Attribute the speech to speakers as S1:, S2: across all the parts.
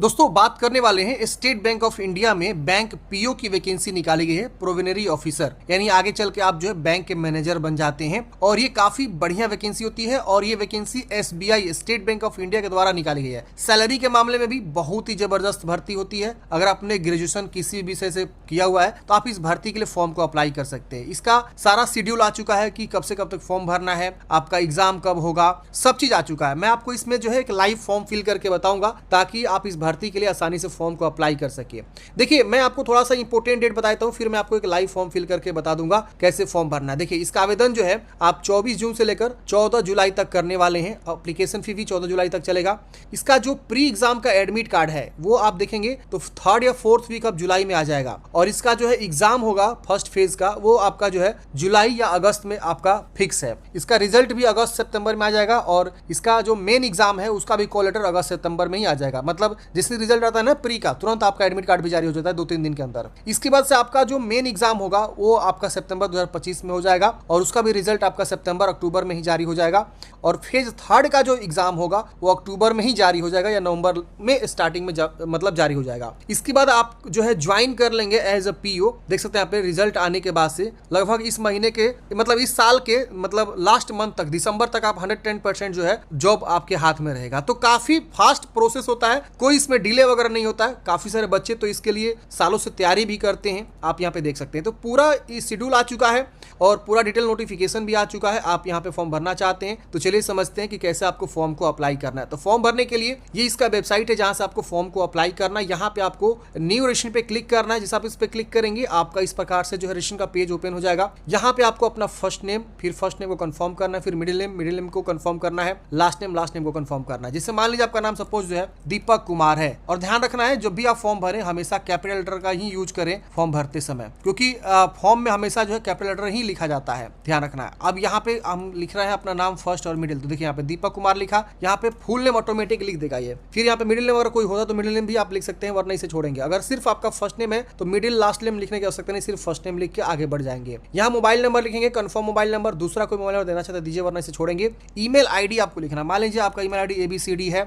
S1: दोस्तों बात करने वाले हैं स्टेट बैंक ऑफ इंडिया में बैंक पीओ की वैकेंसी निकाली गई है, प्रोवेनरी ऑफिसर, यानी आगे चल के आप जो है बैंक के मैनेजर बन जाते हैं। और ये काफी बढ़िया वैकेंसी होती है और ये vacancy SBI state Bank of India के द्वारा निकाली गई है। सैलरी के मामले में भी बहुत ही जबरदस्त भर्ती होती है। अगर आपने ग्रेजुएशन किसी विषय से किया हुआ है तो आप इस भर्ती के लिए फॉर्म को अप्लाई कर सकते हैं। इसका सारा शेड्यूल आ चुका है कि कब से कब तक फॉर्म भरना है, आपका एग्जाम कब होगा, सब चीज आ चुका है। मैं आपको इसमें जो है एक लाइव फॉर्म फिल करके बताऊंगा ताकि आप इस भर्ती के लिए आसानी से फॉर्म को अप्लाई कर सके। देखिए मैं आपको थोड़ा सा इंपोर्टेंट डेट बताता हूं, फिर मैं आपको एक लाइव फॉर्म फिल करके बता दूंगा कैसे फॉर्म भरना है। देखिए इसका आवेदन जो है आप 24 जून से लेकर 14 जुलाई तक करने वाले हैं। एप्लीकेशन फी भी 14 जुलाई तक चलेगा। इसका जो प्री एग्जाम का एडमिट कार्ड है वो आप देखेंगे तो 3rd या 4th वीक ऑफ जुलाई में आ जाएगा। और इसका जो है एग्जाम होगा फर्स्ट फेज का, वो आपका जो है जुलाई या अगस्त में आपका फिक्स है। इसका रिजल्ट भी अगस्त सितंबर में आ जाएगा और इसका जो मेन एग्जाम है उसका भी कॉल लेटर अगस्त सितंबर में ही आ जाएगा। मतलब जिससे रिजल्ट आता है ना प्री का, तुरंत आपका एडमिट कार्ड भी जारी हो जाता है 2-3 दिन के अंदर। इसके बाद से आपका जो मेन एग्जाम होगा वो आपका सितंबर 2025 में हो जाएगा और उसका भी रिजल्ट आपका सितंबर अक्टूबर में ही जारी हो जाएगा। और फेज 3rd का जो एग्जाम होगा वो अक्टूबर में ही जारी हो जाएगा या नवंबर में स्टार्टिंग में मतलब जारी हो जाएगा। इसके बाद आप जो है ज्वाइन कर लेंगे एज अ पीओ। देख सकते हैं यहाँ पे रिजल्ट आने के बाद से लगभग इस महीने के मतलब इस साल के मतलब लास्ट मंथ तक, दिसंबर तक आप 110% जो है जॉब आपके हाथ में रहेगा। तो काफी फास्ट प्रोसेस होता है, कोई इसमें डिले वगैरह नहीं होता है। काफी सारे बच्चे तो इसके लिए सालों से तैयारी भी करते हैं, आप यहाँ पे देख सकते हैं। तो पूरा शेड्यूल आ चुका है और पूरा डिटेल नोटिफिकेशन भी आ चुका है। आप यहाँ पे फॉर्म भरना चाहते हैं तो चलिए समझते हैं कि कैसे आपको फॉर्म को अप्लाई करना है। तो फॉर्म भरने के लिए ये इसका वेबसाइट है जहां से आपको फॉर्म को अप्लाई करना है। यहाँ पे आपको न्यू रजिस्ट्रेशन पे क्लिक करना है। जैसे आप इस पे क्लिक करेंगे आपका इस प्रकार से जो है रजिस्ट्रेशन का पेज ओपन हो जाएगा। यहाँ पे आपको अपना फर्स्ट नेम, फिर फर्स्ट नेम को कंफर्म करना है, फिर मिडिल नेम को कंफर्म करना है, लास्ट नेम को कंफर्म करना है। जैसे मान लीजिए आपका नाम सपोज जो है दीपक कुमार है। और ध्यान रखना है जब भी आप फॉर्म भरें हमेशा कैपिटल लेटर का ही यूज करें फॉर्म भरते समय, क्योंकि फॉर्म में हमेशा जो है कैपिटल लेटर ही लिखा जाता है, ध्यान रखना है। अब यहाँ पे हम लिख रहे हैं अपना नाम फर्स्ट और मिडिल, तो देखिए यहाँ पे दीपक कुमार लिखा, यहाँ पे फुल नेम ऑटोमेटिक लिख देगा ये। फिर यहाँ पे मिडिल नेम अगर कोई होता तो मिडिल नेम भी आप लिख सकते हैं, वरना इसे छोड़ेंगे। अगर सिर्फ आपका फर्स्ट नेम है तो मिडिल लास्ट नेम लिखने की आवश्यकता नहीं, सिर्फ फर्स्ट नेम लिख के आगे बढ़ जाएंगे। यहाँ मोबाइल नंबर लिखेंगे, कंफर्म मोबाइल नंबर, दूसरा कोई मोबाइल नंबर देना चाहता है दीजिए, वरना इसे छोड़ेंगे। ईमेल आईडी आपको लिखना, मान लीजिए आपका ईमेल आईडी ABCD है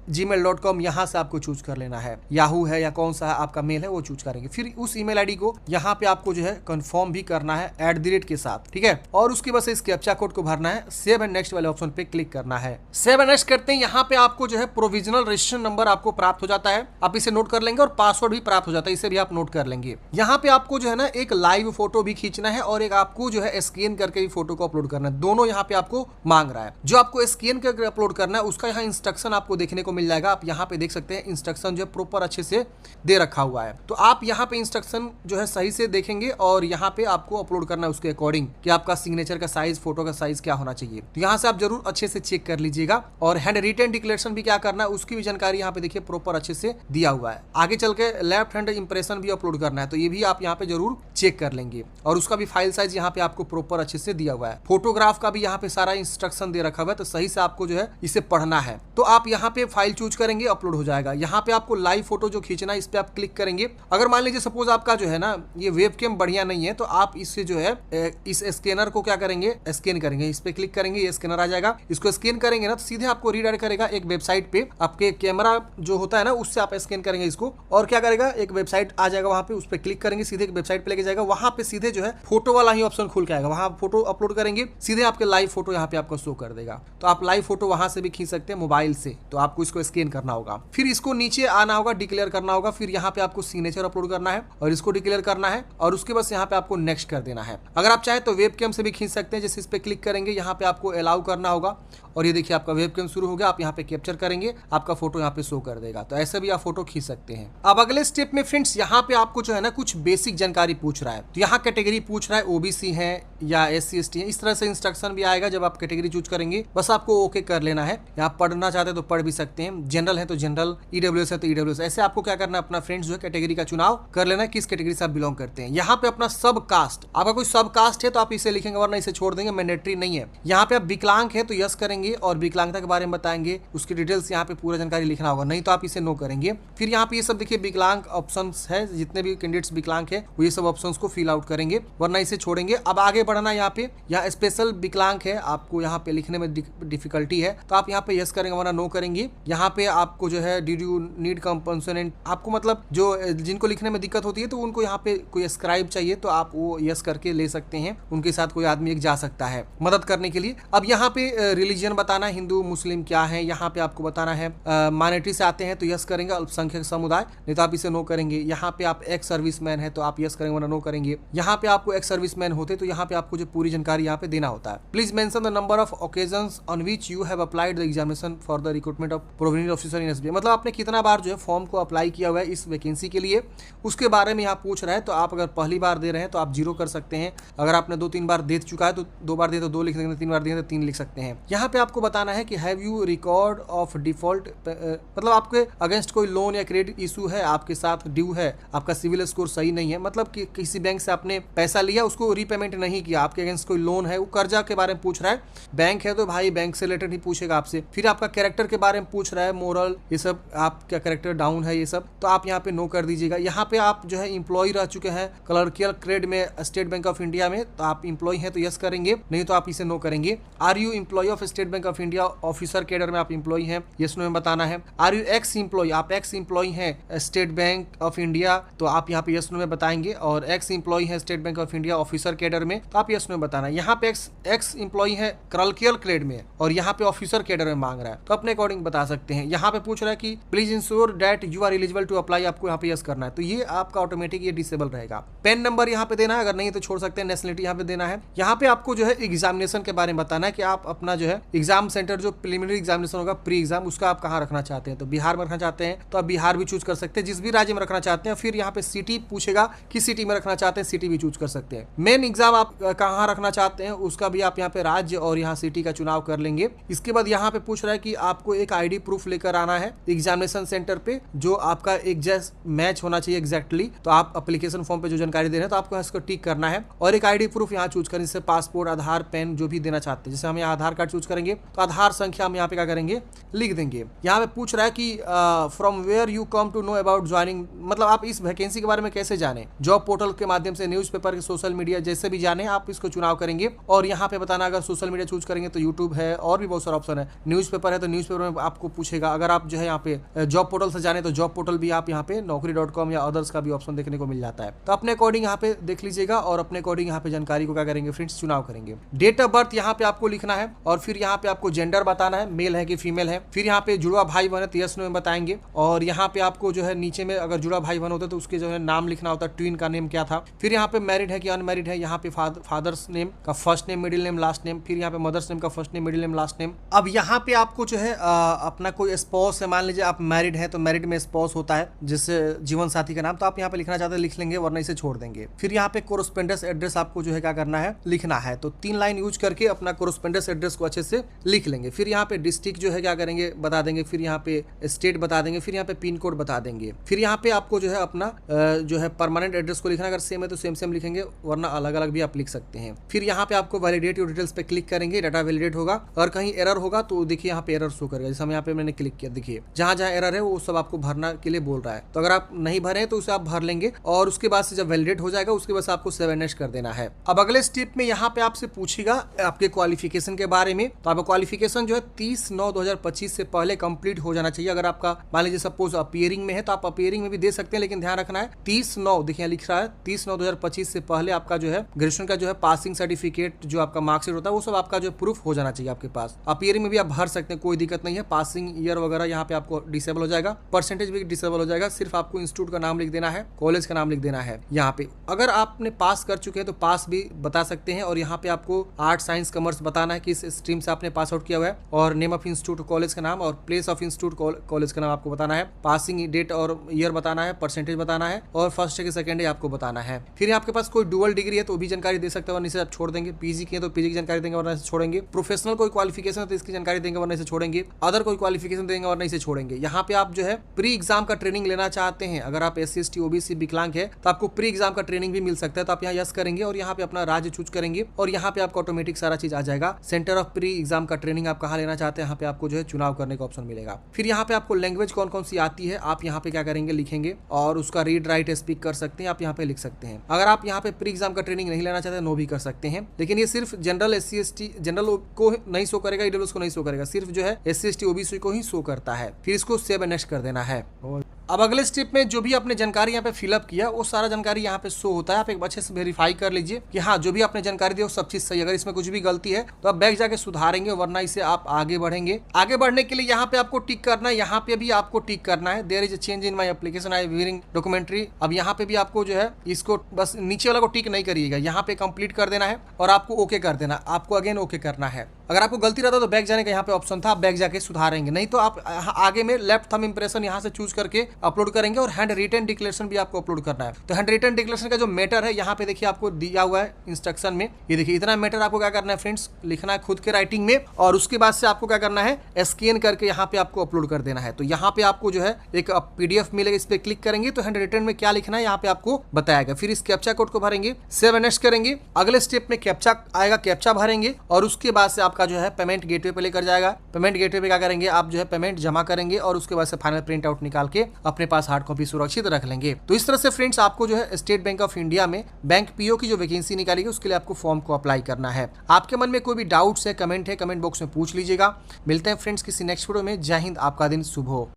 S1: @gmail.com, यहाँ से आपको चूज कर लेना है। याहू है या कौन सा आपका मेल है वो चूज करेंगे। फिर उस ईमेल आईडी को यहाँ पे आपको जो है कंफर्म भी करना है @ के साथ, ठीक है। और उसके बाद इस कैप्चा कोड को भरना है, सेव एंड नेक्स्ट वाले ऑप्शन पे क्लिक करना है। सेव एंड नेक्स्ट करते हैं यहाँ पे आपको जो है प्रोविजनल रजिस्ट्रेशन नंबर आपको प्राप्त हो जाता है, आप इसे नोट कर लेंगे। और पासवर्ड भी प्राप्त हो जाता है, इसे भी आप नोट कर लेंगे। यहाँ पे आपको जो है ना एक लाइव फोटो भी खींचना है और एक आपको जो है स्कैन करके भी फोटो को अपलोड करना है। दोनों यहाँ पे आपको मांग रहा है। जो आपको स्कैन करके अपलोड करना है उसका यहाँ इंस्ट्रक्शन आपको देखने को मिल जाएगा। आप यहाँ पे देख सकते हैं इंस्ट्रक्शन जो है प्रॉपर अच्छे से दे रखा हुआ है। तो आप यहाँ पे इंस्ट्रक्शन जो है सही से देखेंगे और यहाँ पे आपको अपलोड करना है उसके अकॉर्डिंग कि आपका सिग्नेचर का साइज, फोटो का साइज क्या होना चाहिए। तो यहाँ से आप जरूर अच्छे से चेक कर लीजिएगा। और हैंड रिटन डिक्लेरेशन भी क्या करना है उसकी भी जानकारी यहाँ पे देखिए प्रॉपर अच्छे से दिया हुआ है। आगे चल के लेफ्ट हैंड इंप्रेशन भी अपलोड करना है, तो ये भी आप यहाँ पे जरूर चेक कर लेंगे। और उसका भी फाइल साइज यहाँ पे आपको प्रॉपर अच्छे से दिया हुआ है। फोटोग्राफ का भी यहाँ पे सारा इंस्ट्रक्शन दे रखा हुआ है, तो सही से आपको जो है इसे पढ़ना है। तो आप यहाँ पे फाइल चूज करेंगे, अपलोड हो जाएगा। यहाँ पे आपको लाइव फोटो जो खींचना है इस पे आप क्लिक करेंगे। अगर मान लीजिए सपोज आपका जो है ना ये वेबकैम बढ़िया नहीं है तो आप इससे जो है इस स्कैनर को क्या करेंगे, स्कैन करेंगे। इस पे क्लिक करेंगे, ये स्कैनर आ जाएगा। इसको स्कैन करेंगे ना तो सीधे आपको रीडायरेक्ट करेगा एक वेबसाइट पे। आपके कैमरा जो होता है ना उससे आप स्कैन करेंगे इसको और क्या करेगा एक वेबसाइट आ जाएगा, वहां पे उस पे क्लिक करेंगे, सीधे एक वेबसाइट पे लेके जाएगा। वहां पे सीधे जो है फोटो वाला ही ऑप्शन खुल के आएगा, वहां फोटो अपलोड करेंगे, सीधे आपके लाइव फोटो यहाँ पे आपको शो कर देगा। तो आप लाइव फोटो वहां से भी खींच सकते हैं मोबाइल से। तो आपको इसको स्कैन करना होगा, फिर इसको नीचे आना होगा, डिक्लेयर करना होगा। फिर यहाँ पे आपको सिग्नेचर अपलोड करना है और इसको डिक्लेयर करना है और उसके बाद यहाँ पे आपको नेक्स्ट कर देना है। अगर आप चाहे तो वेबकैम से भी खींच सकते हैं। जैसे इस पे क्लिक करेंगे यहाँ पे आपको अलाउ करना होगा और ये देखिए आपका वेबकैम शुरू हो गया। आप यहाँ पे कैप्चर करेंगे, आपका फोटो यहाँ पे शो कर देगा। तो ऐसे भी आप फोटो खींच सकते हैं। अब अगले स्टेप में फ्रेंड्स यहाँ पे आपको जो है ना कुछ बेसिक जानकारी पूछ रहा है। तो यहाँ कैटेगरी पूछ रहा है OBC है या SC ST है, इस तरह से इंस्ट्रक्शन भी आएगा जब आप कैटेगरी चूज करेंगे। बस आपको ओके कर लेना है। यहाँ पढ़ना चाहते हैं तो पढ़ भी सकते हैं, जनरल है तो जनरल, EWS है तो EWS। ऐसे आपको क्या करना है अपना फ्रेंड्स जो है कैटेगरी का चुनाव कर लेना है, किस कैटेगरी से आप बिलोंग करते हैं। यहाँ पे अपना सब कास्ट, आपका कोई सब कास्ट है तो आप इसे लिखेंगे, वरना इसे छोड़ देंगे, मैंडेटरी नहीं है। यहाँ पे आप विकलांग है तो यस करेंगे और विकलांगता के बारे में बताएंगे, उसकी डिटेल्स यहाँ पे पूरा जानकारी लिखना होगा, नहीं तो आप इसे नो करेंगे। फिर यहाँ पे ये सब देखिए विकलांग ऑप्शंस है, जितने भी कैंडिडेट्स विकलांग है वो ये सब ऑप्शंस को फिल आउट करेंगे, वरना इसे छोड़ेंगे। अब आगे बढ़ना, यहाँ पे यहाँ स्पेशल विकलांग है, आपको यहाँ पे लिखने में डिफिकल्टी है तो आप यहाँ पे यस करेंगे वरना नो करेंगे। यहाँ पे आपको जो है डिड यू नीड कंपनसेंट, आपको मतलब जो जिनको लिखने में दिक्कत होती है तो उनको यहाँ पे कोई स्क्राइब चाहिए तो आप वो यस करके ले सकते हैं, उनके साथ कोई आदमी एक जा सकता है मदद करने के लिए। अब यहाँ पे रिलीजन बताना, हिंदू मुस्लिम क्या है, यहाँ पे आपको बताना है। माइनॉरिटी से आते हैं तो यस करेंगे, अल्पसंख्यक समुदाय नहीं तो आप इसे नो करेंगे। यहाँ पे आप एक्स सर्विसमैन है तो आप यस करेंगे वरना नो करेंगे। यहाँ पे आपको एक्स सर्विसमैन होते तो यहाँ पे आपको जो पूरी जानकारी यहाँ पे देना होता है। Please mention the number of occasions on which you have applied the examination for the recruitment of probationary officer in SBI, मतलब आपने कितना बार जो है फॉर्म को अप्लाई किया हुआ है इस वैकेंसी के लिए, उसके बारे में यहाँ पूछ रहा है। तो आप अगर पहली बार दे रहे हैं तो आप 0 कर सकते हैं, अगर आपने 2-3 बार दे चुका है तो 2 बार दे तो 2 लिख देंगे, 3 बार दिए तो 3 लिख सकते हैं। यहाँ पे आपको बताना है कि have you record of default, मतलब आपके अगेंस्ट कोई लोन या क्रेडिट इशू है, आपके साथ ड्यू है, आपका सिविल स्कोर सही नहीं है, मतलब कि किसी बैंक से आपने पैसा लिया उसको रीपेमेंट नहीं किया, आपके अगेंस्ट कोई लोन है, वो कर्जा के बारे में पूछ रहा है। बैंक है तो भाई बैंक से रिलेटेड ही पूछेगा आपसे। फिर आपका कैरेक्टर के बारे में पूछ रहा है, मोरल ये सब, आपका कैरेक्टर डाउन है ये सब, तो आप यहाँ पे नो कर दीजिएगा। यहाँ पे आप जो है इंप्लॉय रह चुके हैं क्लर्कियल ग्रेड में स्टेट बैंक ऑफ इंडिया में, तो आप इंप्लॉय हैं तो यस करेंगे, नहीं तो आप इसे नो करेंगे। Are you employ of State Bank of India officer cadre में आप इंप्लॉय हैं, यस नो में बताना है। आर यू एक्स इंप्लॉय, आप एक्स इंप्लॉय हैं स्टेट बैंक ऑफ इंडिया तो आप यहाँ पे यस नो में बताएंगे, और एक्स इंप्लॉय है State Bank of India officer cadre में तो आप यस नो में बताना है। यहाँ पे एक्स इंप्लॉय है क्लर्कियल ग्रेड में और यहाँ पे ऑफिसर कैडर में मांग रहा है तो अपने अकॉर्डिंग बता सकते हैं। यहाँ पे पूछ रहा है कि please ensure that you are eligible to apply, आपको यहाँ पे यस करना है, तो ये आपका ऑटोमेटिक ये डिसेबल रहेगा। पेन नंबर यहाँ पे देना है, अगर नहीं तो छोड़ सकते हैं। नेशनलिटी यहाँ पे देना है। यहाँ पे आपको जो है एग्जामिनेशन के बारे में बताना है कि आप अपना जो है एग्जाम सेंटर जो प्रिलिमिनरी एग्जामिनेशन होगा प्री एग्जाम, उसका आप कहाँ रखना चाहते हैं। तो बिहार में रखना चाहते हैं तो आप बिहार भी चूज कर सकते हैं, जिस भी राज्य में रखना चाहते हैं। फिर यहाँ पे सिटी पूछेगा किस सिटी में रखना चाहते हैं, सिटी भी चूज कर सकते हैं। मेन एग्जाम आप कहाँ रखना चाहते हैं उसका भी आप यहाँ पे राज्य और यहाँ सिटी का चुनाव कर लेंगे। इसके बाद यहाँ पे पूछ रहा है कि आपको एक आईडी प्रूफ लेकर आना है एग्जामिनेशन सेंटर पे जो आपका एग्जैक्ट मैच होना चाहिए एग्जैक्टली। तो आप एप्लीकेशन फॉर्म पे जो जानकारी दे रहे हैं तो आपको इसको टिक करना है और एक आईडी प्रूफ यहाँ चूज करें, जैसे पासपोर्ट, आधार, पेन जो भी देना चाहते हैं। जैसे हम यहाँ आधार कार्ड चूज करेंगे तो आधार संख्या हम यहाँ पे क्या करेंगे लिख देंगे। यहाँ पे पूछ रहा है कि from where you come to know about joining, मतलब आप इस वैकेंसी के बारे में कैसे जाने। जॉब पोर्टल के माध्यम से, न्यूज़पेपर, सोशल मीडिया जैसे भी जाने आप इसको चुनाव करेंगे। और यहाँ पे बताना अगर सोशल मीडिया चूज करेंगे तो यूट्यूब है और भी बहुत सारा ऑप्शन है। न्यूज़पेपर है तो न्यूज़पेपर में आपको पूछेगा। अगर आप जो है यहाँ पे जॉब पोर्टल से जाने तो जॉब पोर्टल भी आप यहाँ पे naukri.com या अदर्स का भी ऑप्शन देखने को मिल जाता है। तो अपने अकॉर्डिंग यहाँ पे देख लीजिएगा और अपने अकॉर्डिंग यहाँ पे जानकारी को क्या करेंगे फ्रेंड्स चुनाव करेंगे। डेट ऑफ बर्थ यहाँ पे आपको लिखना है और फिर यहाँ पे आपको जेंडर बताना है, मेल है कि फीमेल है। फिर यहाँ पे जुड़वा भाई बहन है तो यस नो में बताएंगे। और यहाँ पे आपको जो है नीचे में अगर जुड़ा भाई बहन होता है तो उसके जो है नाम लिखना होता है, ट्विन का नेम क्या था। फिर यहाँ पे मैरिड है कि अनमैरिड है, यहाँ पे फादर्स नेम का first name, middle name, last name. फिर यहाँ पे मदर्स नेम का first name, middle name, last name. अब यहाँ पे आपको जो है अपना कोई स्पॉस है, मान लीजिए आप मैरिड है तो मैरिड में स्पॉस होता है जिससे जीवन साथी का नाम, तो आप यहाँ पे लिखना चाहते हैं लिख लेंगे वरना इसे छोड़ देंगे। फिर यहाँ पे कोरेस्पोंडेंस एड्रेस आपको जो है क्या करना है लिखना है। तो 3 लाइन यूज करके अपना कोरेस्पोंडेंस एड्रेस को अच्छे से लिख लेंगे। फिर यहाँ पे डिस्ट्रिक्ट जो है क्या करेंगे बता देंगे। फिर यहाँ पे स्टेट बता देंगे। फिर यहाँ पे पिन कोड बता देंगे। फिर यहाँ पे आपको जो है अपना जो है परमानेंट एड्रेस को लिखना, अगर सेम है तो सेम लिखेंगे वरना अलग अलग भी आप लिख सकते हैं। फिर यहाँ पे आपको वैलिडेट योर डिटेल्स पे क्लिक करेंगे, डाटा वैलिडेट होगा। और कहीं एरर होगा तो देखिए यहाँ पे एरर शो करेगा, जैसे हम यहाँ पे मैंने क्लिक किया, देखिए जहाँ जहाँ एरर है वो सब आपको भरना के लिए बोल रहा है। तो अगर आप नहीं भरे तो उसे आप भर लेंगे और उसके बाद से जब वैलिडेट हो जाएगा उसके बाद आपको सेव नेक्स्ट कर देना है। अब अगले स्टेप में यहाँ पे आपसे पूछेगा आपके क्वालिफिकेशन के बारे में। तो आपका क्वालिफिकेशन जो है 30/9/2025 से पहले कंप्लीट हो जाना चाहिए। अगर आपका मान लीजिए सपोज अपीयरिंग में है तो आप अपीयरिंग में भी दे सकते हैं, लेकिन ध्यान रखना है 30/9 देखिए लिख रहा है 30/9/2025 से पहले आपका जो है ग्रेजुएशन का जो है पासिंग सर्टिफिकेट जो आपका मार्कशीट होता है वो सब आपका जो प्रूफ हो जाना चाहिए आपके पास। अपीयरिंग में भी आप भर सकते हैं, कोई दिक्कत नहीं है। पासिंग ईयर वगैरह यहाँ पे आपको डिसेबल हो जाएगा, परसेंटेज भी डिसेबल हो जाएगा। सिर्फ आपको इंस्टीट्यूट का नाम लिख देना है, कॉलेज का नाम लिख देना है यहाँ पे। अगर आपने पास कर चुके हैं तो पास भी बता सकते हैं। और यहाँ पे आपको आर्ट, साइंस, कॉमर्स बताना है किस स्ट्रीम से आपने पास आउट किया हुआ है, और नेम ऑफ इंस्टीट्यूट कॉलेज का नाम और प्लेस ऑफ इंस्टीट्यूट कॉलेज का नाम आपको बताना है। पासिंग डेट और ईयर बताना है, परसेंटेज बताना है और फर्स्ट से सेकंड डे आपको बताना है। फिर आपके पास कोई डुअल डिग्री है तो भी जानकारी दे सकते हैं वरना इसे आप छोड़ देंगे। पीजी की है तो पीजी की जानकारी देंगे वरना इसे छोड़ेंगे। प्रोफेशनल कोई क्वालिफिकेशन है तो इसकी जानकारी देंगे वरना इसे छोड़ेंगे। अदर कोई क्वालिफिकेशन देंगे वरना इसे छोड़ेंगे। यहाँ पे आप जो है प्री एग्जाम का ट्रेनिंग लेना चाहते हैं, अगर आप SC ST OBC विकलांग है तो आपको प्री एग्जाम का ट्रेनिंग भी मिल सकता है। तो आप यहाँ यस करेंगे और यहाँ पे अपना राज्य चूज करेंगे और यहाँ पे आपको ऑटोमेटिक सारा चीज आ जाएगा। सेंटर ऑफ प्री एग्जाम का ट्रेनिंग आप कहाँ लेना चाहते हैं, यहाँ पे आपको जो है चुनाव करने का ऑप्शन मिलेगा। फिर यहाँ पे आपको लैंग्वेज कौन कौन सी आती है आप यहाँ पे क्या करेंगे लिखेंगे और उसका रीड राइट स्पीक कर सकते हैं, आप यहाँ पे लिख सकते हैं। अगर आप यहाँ पे प्री एग्जाम का ट्रेनिंग नहीं लेना चाहते नो भी कर सकते हैं, लेकिन ये सिर्फ जनरल SC ST जनरल को नहीं शो करेगा, EWS को नहीं शो करेगा, सिर्फ जो है SC ST OBC को ही शो करता है। है, फिर इसको सेव एंड नेक्स्ट कर देना है। अब अगले स्टेप में जो भी आपने जानकारी यहाँ पे फिलअप किया वो सारा जानकारी यहाँ पे शो होता है। आप एक अच्छे से वेरीफाई कर लीजिए कि हाँ जो भी आपने जानकारी दी वो सब चीज सही है। अगर इसमें कुछ भी गलती है तो आप बैक जाके सुधारेंगे, वरना इसे आप आगे बढ़ेंगे। आगे बढ़ने के लिए यहाँ पे आपको टिक करना है, यहाँ पे भी आपको टिक करना है। There is a change in my application I viewing documentary. अब यहाँ पे भी आपको जो है इसको बस नीचे वाला को टिक नहीं करिएगा, यहाँ पे कंप्लीट कर देना है और आपको ओके कर देना। आपको अगेन ओके करना है। अगर आपको गलती रहता तो बैक जाने का यहाँ पे ऑप्शन था, आप बैक जाके सुधारेंगे। नहीं तो आप आगे में लेफ्ट थंब इंप्रेशन यहाँ से चूज करके अपलोड करेंगे और हैंड रिटन डिक्लेरेशन भी आपको अपलोड करना है। तो हैंड रिटन डिक्लेरेशन का जो मैटर है यहाँ पे देखिए आपको दिया हुआ है इंस्ट्रक्शन में। ये देखिए इतना मैटर आपको क्या करना है फ्रेंड्स, लिखना है खुद के राइटिंग में और उसके बाद से आपको क्या करना है स्कैन करके यहाँ पे आपको अपलोड कर देना है। तो यहाँ पे आपको जो है एक PDF मिलेगा, इस पे क्लिक करेंगे तो हैंड रिटन में क्या लिखना है यहाँ पे आपको बताएगा। फिर इस कैप्चा कोड को भरेंगे, सेव एंड नेक्स्ट करेंगे। अगले स्टेप में कैप्चा आएगा, कैप्चा भरेंगे और उसके बाद से आपका जो है पेमेंट गेटवे पे लेकर जाएगा। पेमेंट गेटवे पे क्या करेंगे, आप जो है पेमेंट जमा करेंगे और उसके बाद से फाइनल प्रिंट आउट निकाल के अपने पास हार्ड कॉपी सुरक्षित रख लेंगे। तो इस तरह से फ्रेंड्स आपको जो है स्टेट बैंक ऑफ इंडिया में बैंक पीओ की जो वैकेंसी निकाली गई उसके लिए आपको फॉर्म को अप्लाई करना है। आपके मन में कोई भी डाउट्स है, कमेंट बॉक्स में पूछ लीजिएगा। मिलते हैं फ्रेंड्स किसी नेक्स्ट वीडियो में। जय हिंद, आपका दिन शुभ हो।